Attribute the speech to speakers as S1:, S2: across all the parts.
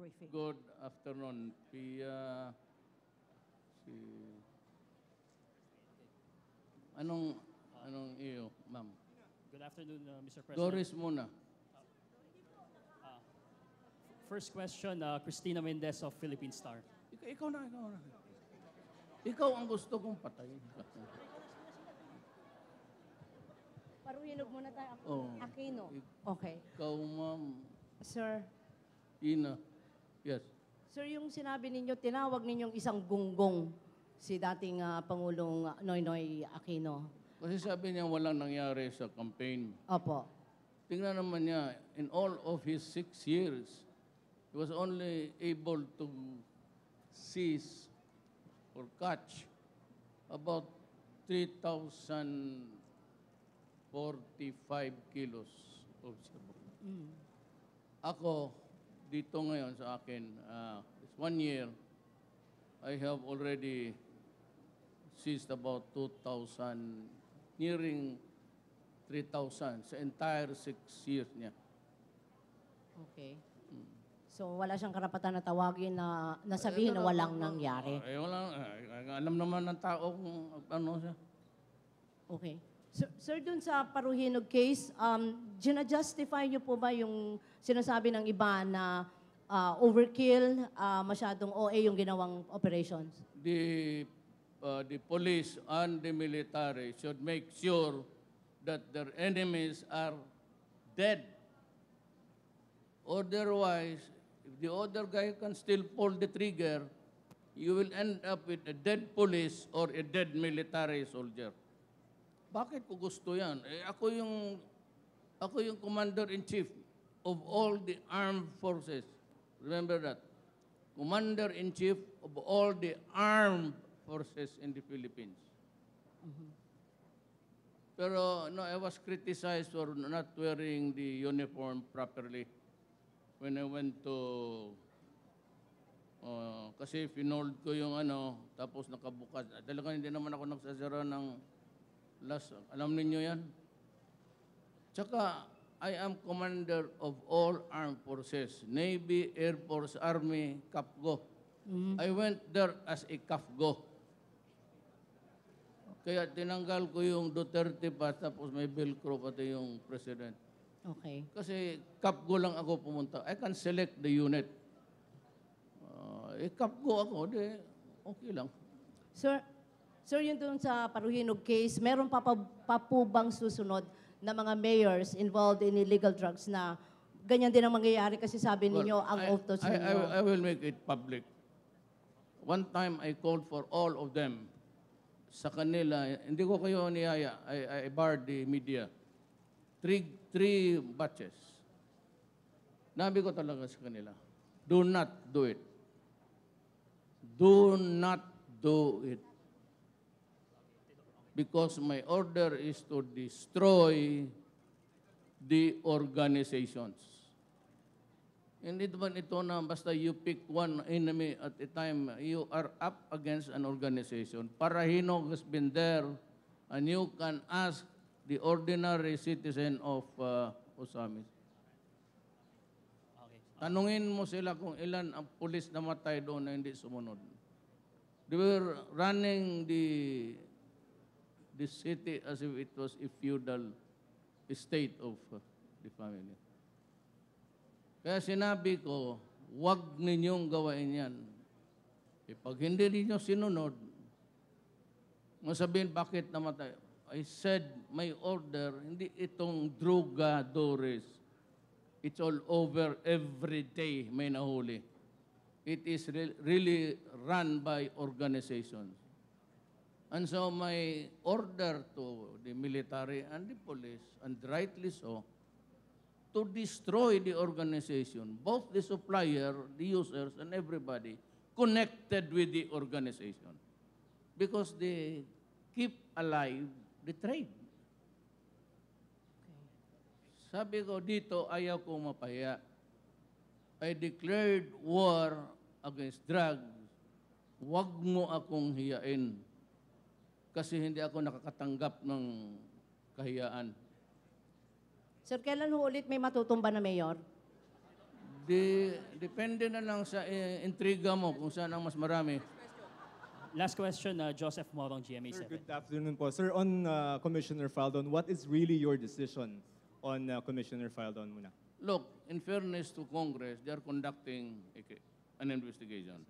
S1: briefing.
S2: Good afternoon, Pia. Si... Anong iyo, ma'am?
S3: Good afternoon, Mr. President.
S2: Doris muna.
S3: First question, Cristina Mendez of Philippine Star.
S2: Ikaw na. Ikaw ang gusto kong patayin.
S1: Paruhinog muna tayo.
S2: Oh.
S1: Aquino. Okay.
S2: Ikaw, ma'am.
S1: Sir,
S2: Ina. Yes.
S1: sir, yung sinabi ninyo, tinawag ninyong isang gunggong si dating Pangulong Noynoy Aquino.
S2: Kasi sabi niya walang nangyari sa campaign.
S1: Opo.
S2: Tingnan naman niya, in all of his 6 years, he was only able to seize or catch about 3,045 kilos of shabu. Ako, dito ngayon sa akin, this 1 year, I have already seized about 2,000, nearing 3,000 sa entire 6 years niya.
S1: Okay. So, wala siyang karapatan na tawagin na nasabihin na walang nangyari.
S2: Alam naman ng tao kung ano siya.
S1: Okay. Sir, dun sa Paruhinog case, gina-justify niyo po ba yung sinasabi ng iba na overkill, masyadong OA yung ginawang operations?
S2: The police and the military should make sure that their enemies are dead. Otherwise, if the other guy can still pull the trigger, you will end up with a dead police or a dead military soldier. Bakit ko gusto yan? Ako yung commander-in-chief of all the armed forces. Remember that. Commander-in-chief of all the armed forces in the Philippines. Pero no, I was criticized for not wearing the uniform properly when I went to kasi finold ko yung tapos nakabukas. Talagang hindi naman ako nagsasara ng last. Alam niyo yan? Tsaka, I am commander of all armed forces. Navy, Air Force, Army, CAPGO. I went there as a CAPGO. Kaya tinanggal ko yung Duterte pa, tapos may Velcro pati yung president.
S1: Okay.
S2: Kasi CAPGO lang ako pumunta. I can select the unit. CAPGO ako, okay lang.
S1: Sir, yun doon sa Paruhinog case, meron pa po bang susunod na mga mayors involved in illegal drugs na ganyan din ang mangyayari kasi sabi ninyo ang autos ninyo?
S2: I will make it public. One time I called for all of them sa kanila. Hindi ko kayo niyaya. I barred the media. Three batches. Nabi ko talaga sa kanila, do not do it. Do not do it. Because my order is to destroy the organizations. Hindi naman ito na basta you pick one enemy at a time, you are up against an organization. Parahinog has been there, and you can ask the ordinary citizen of Osamis.
S3: Okay.
S2: Tanungin mo sila kung ilan ang pulis na matay doon na hindi sumunod. They were running the city as if it was a feudal state of the family. Kaya sinabi ko, huwag ninyong gawain yan. Pag hindi ninyo sinunod, masabihin bakit namatay. I said, my order, hindi itong drogadores. It's all over every day may nahuli. It is really run by organizations. And so my order to the military and the police, and rightly so, to destroy the organization, both the supplier, the users, and everybody connected with the organization. Because they keep alive the trade. Sabi ko dito, ayaw ko mapaya. I declared war against drugs. Huwag mo akong hiyain. Kasi hindi ako nakakatanggap ng kahiyaan.
S1: Sir, kailan ho ulit may matutumba na mayor?
S2: Depende na lang sa intriga mo kung saan ang mas marami.
S3: Last question, Joseph Morong, GMA7.
S4: Sir, good afternoon po. Sir, on Commissioner Faldon, what is really your decision on Commissioner Faldon muna?
S2: Look, in fairness to Congress, they are conducting an investigation.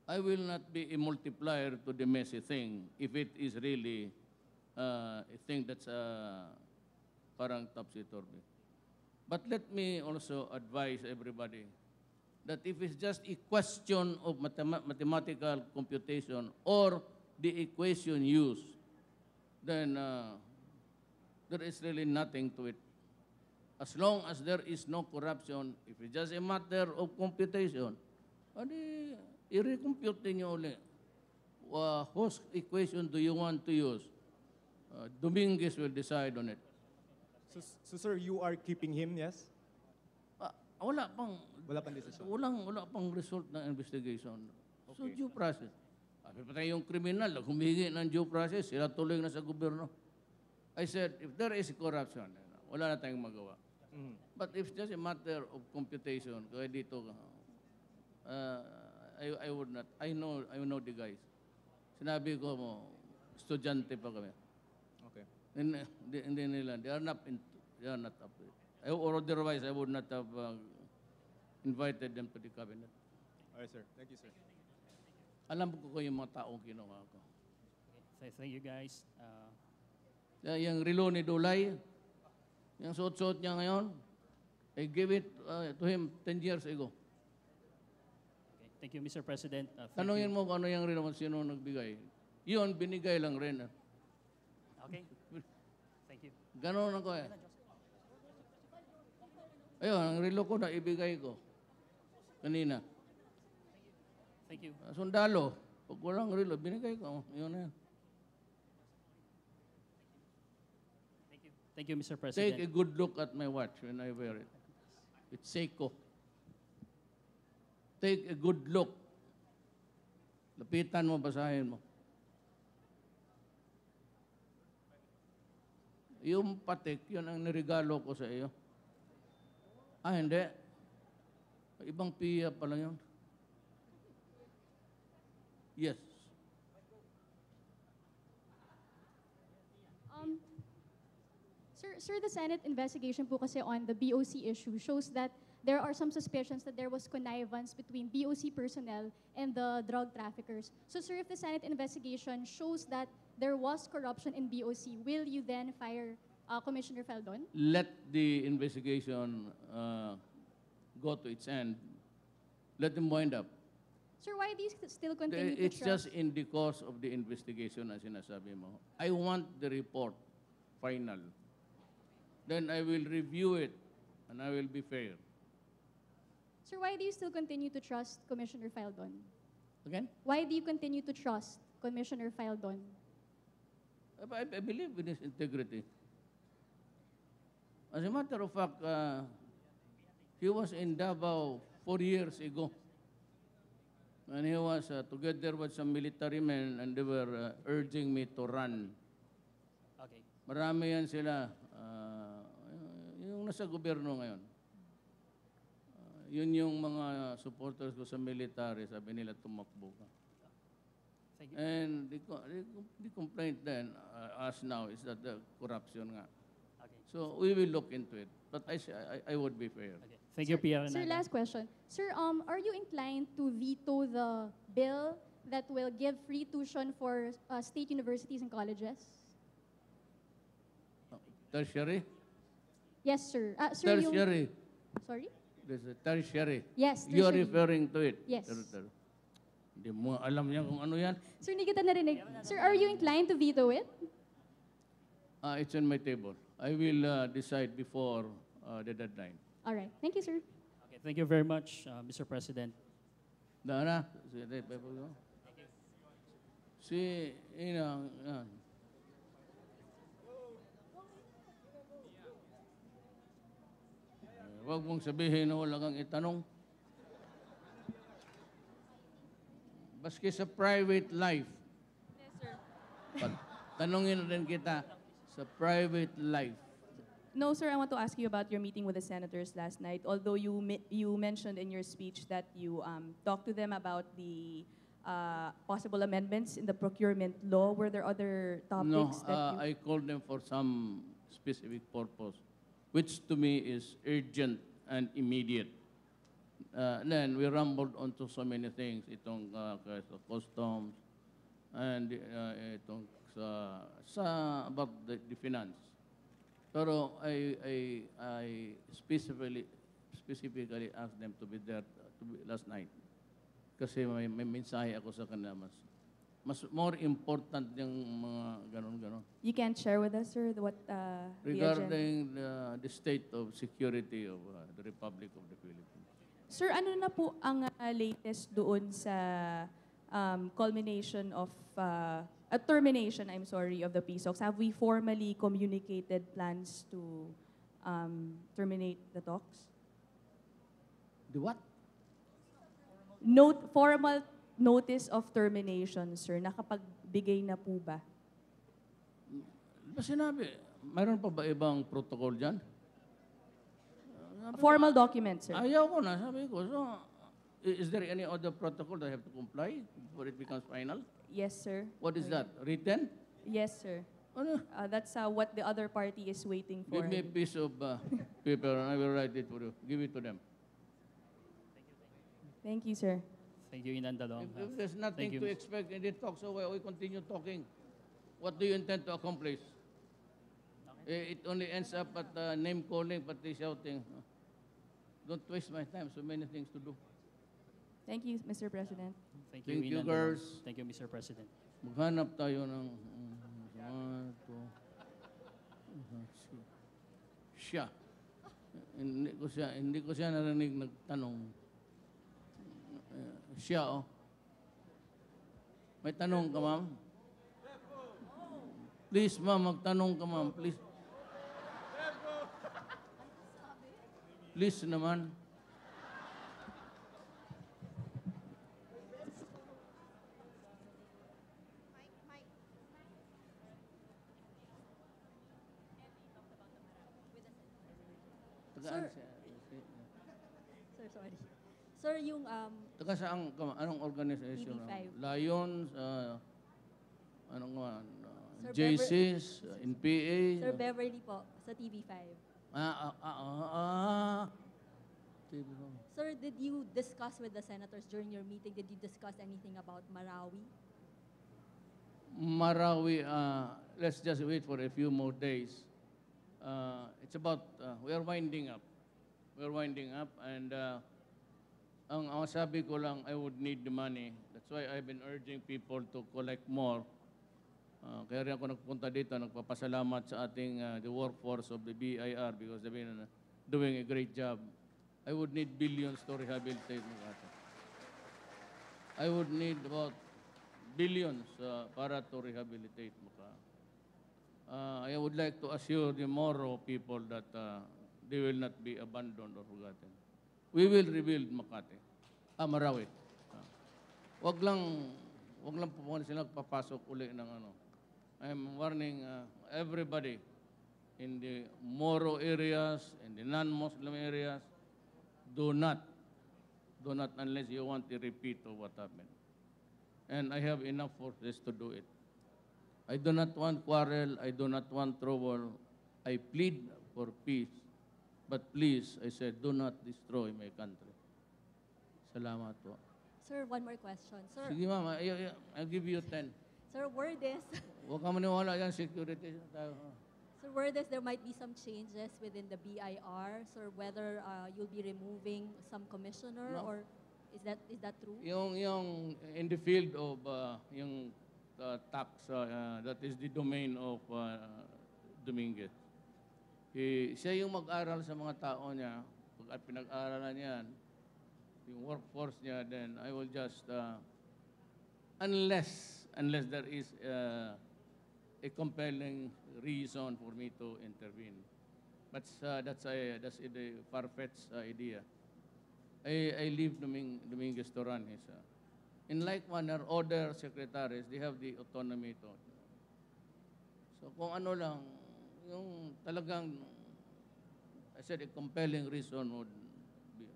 S2: I will not be a multiplier to the messy thing if it is really a thing that's parang topsy-turvy. But let me also advise everybody that if it's just a question of mathematical computation or the equation used, then there is really nothing to it. As long as there is no corruption, if it's just a matter of computation, adi, i-recompute niyo ulit. Whose equation do you want to use? Dominguez will decide on it.
S4: So, sir, you are keeping him, yes?
S2: Wala pang
S4: decision.
S2: wala pang result ng investigation. So
S4: Okay.
S2: due process. Patay yung kriminal, humingi ng due process, sila tuloy na sa gobyerno. I said, if there is corruption, wala na tayong magawa.
S4: Mhm.
S2: But if it's just a matter of computation, kaya dito, I would not. I know the guys. Sinabi ko mo, estudyante pa kami.
S4: Okay.
S2: Hindi nila, they are not up to it. Or otherwise, I would not have invited them to the cabinet.
S4: All right, sir. Thank you, sir.
S2: Alam ko yung mga taong kinuha ko.
S3: Thank you, guys.
S2: Yung relo ni Dulay, yung suot-suot niya ngayon, I gave it to him 10 years ago.
S3: Okay. Thank you, Mr. President. Thank
S2: Tanungin
S3: you.
S2: mo kung ano yung relo, sino nagbigay. Yun, binigay lang rin.
S3: Okay. Thank you.
S2: Ganon ako eh. Ayun, ang relo ko na ibigay ko. Kanina.
S3: Thank you.
S2: Sundalo, pag walang relo, binigay ko. Yun na yan.
S3: Thank you. Thank you, Mr. President.
S2: Take a good look at my watch when I wear it. It's Seiko. Take a good look. Lapitan mo, basahin mo. Yung patik, yun ang nirigalo ko sa iyo. Hindi. Ibang piya pala yun. Yes.
S5: Sir, the Senate investigation po kasi on the BOC issue shows that there are some suspicions that there was connivance between BOC personnel and the drug traffickers. So, sir, if the Senate investigation shows that there was corruption in BOC, will you then fire Commissioner Faldon?
S2: Let the investigation go to its end. Let them wind up.
S5: Sir, why do you still continue to
S2: It's
S5: trust?
S2: just in the course of the investigation na sinasabi mo. I want the report final. Then I will review it and I will be fair.
S5: Sir, why do you still continue to trust Commissioner Faldon?
S2: Again?
S5: Why do you continue to trust Commissioner Faldon?
S2: I believe in his integrity. As a matter of fact, he was in Davao 4 years ago. And he was together with some military men and they were urging me to run.
S3: Okay.
S2: Marami yan sila. Yung nasa gobyerno ngayon. Yun yung mga supporters ko sa military. Sabi nila, tumakbo ka.
S3: Thank you.
S2: And the complaint then, as now, is that the corruption nga.
S3: Okay.
S2: So we will look into it. But I would be fair.
S3: Okay. Thank you, Pierre.
S5: Sir, last question. Sir, are you inclined to veto the bill that will give free tuition for state universities and colleges?
S2: Tertiary?
S5: Yes, sir. Sir,
S2: Tertiary.
S5: Sorry?
S2: There's a tertiary.
S5: Yes,
S2: You are
S5: tertiary.
S2: referring to it?
S5: Yes.
S2: Hindi mo alam niya kung ano yan.
S5: Sir, hindi kita narinig. Sir, are you inclined to veto it?
S2: It's on my table. I will decide before the deadline.
S5: All right. Thank you, sir.
S3: Okay. Thank you very much, Mr. President.
S2: Dana? Si, yan. Huwag mong sabihin na wala kang itanong. Baski sa private life.
S5: Yes, sir.
S2: Tanungin rin kita sa private life.
S6: No, sir, I want to ask you about your meeting with the senators last night. Although you mentioned in your speech that you talked to them about the possible amendments in the procurement law, were there other
S2: No,
S6: topics that you...
S2: I called them for some specific purpose, which to me is urgent and immediate. Then we rumbled onto so many things, itong sa customs, and itong about the finance. Pero I specifically asked them to be there last night. Kasi may mensahe ako sa kanila mas more important yung mga ganon-ganon.
S6: You can't share with us, sir, what the agenda?
S2: Regarding the state of security of the Republic of the Philippines.
S6: Sir, ano na po ang latest doon sa culmination of, termination, of the PSOCs? Have we formally communicated plans to terminate the talks?
S2: The what?
S6: Formal notice of termination, sir. Nakapagbigay na po ba?
S2: Di ba sinabi? Mayroon pa ba ibang protocol dyan?
S6: Formal document, sir.
S2: Ayaw ko na, sabi ko. So, is there any other protocol that I have to comply before it becomes final?
S6: Yes, sir.
S2: What is that? Written?
S6: Yes, sir.
S2: Ano?
S6: That's what the other party is waiting for.
S2: Give me a piece of paper and I will write it for you. Give it to them.
S6: Thank you, sir.
S3: Thank you, Inandalo.
S2: If there's nothing
S3: Thank
S2: to
S3: you.
S2: expect in the talk, so why we continue talking? What do you intend to accomplish? It only ends up at name calling, pati shouting. Don't waste my time. So many things to do.
S6: Thank you, Mr. President.
S3: Thank you,
S2: Thank you,
S3: Inandalo.
S2: girls.
S3: Thank you, Mr. President.
S2: Maghanap tayo ng siya. Hindi ko siya narinig nagtanong. Siya, oh. May tanong ka, ma'am? Please, ma'am, magtanong ka, ma'am. Please. Please naman. Tagaan siya.
S7: Sir, sorry. Sir, yung
S2: Taga saan ka? Anong organization?
S7: TV5.
S2: Lions, anong
S7: Sir
S2: JCs, NPA.
S7: Sir Beverly po, sa TV5.
S2: TV5.
S7: Sir, did you discuss with the senators during your meeting, did you discuss anything about Marawi?
S2: Marawi, let's just wait for a few more days. It's about, we are winding up. We're winding up and ang sabi ko lang, I would need the money. That's why I've been urging people to collect more. Kaya rin ako nagpunta dito, nagpapasalamat sa ating the workforce of the BIR because they've been doing a great job. I would need billions to rehabilitate Makati. I would need about billions para to rehabilitate Makati. I would like to assure the Moro people that they will not be abandoned or forgotten. We will rebuild Makati. Marawi. Wag lang po sila papasok uli ng ano. I'm warning everybody in the Moro areas, in the non-Muslim areas, do not unless you want a repeat of what happened. And I have enough forces to do it. I do not want quarrel, I do not want trouble. I plead for peace. But please, I said, do not destroy my country. Salamat po.
S7: Sir, one more question. Sir,
S2: Sige ma'am, I'll give you 10.
S7: sir, word is,
S2: Huwag ka maniwala yan, security tayo.
S7: sir, word is there might be some changes within the BIR. Sir, whether you'll be removing some commissioner
S2: No.
S7: or is that true?
S2: Yung in the field of yung tax, that is the domain of Dominguez. Siya yung mag-aral sa mga tao niya. Pag pinag-aralan niyan, yung workforce niya, then I will just, unless there is a compelling reason for me to intervene. But that's a far-fetched idea. I leave Dominguez to run his. In like manner, other secretaries, they have the autonomy to. So kung ano lang, yung talagang I said a compelling reason would be.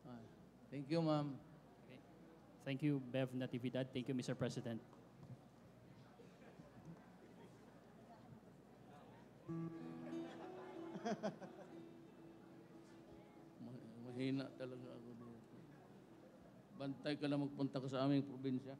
S2: Ah, thank you, ma'am.
S3: Okay. Thank you, Bev Natividad. Thank you, Mr. President.
S2: Mahina talaga ako dito. Bantay ka lang magpunta ka sa aming probinsya.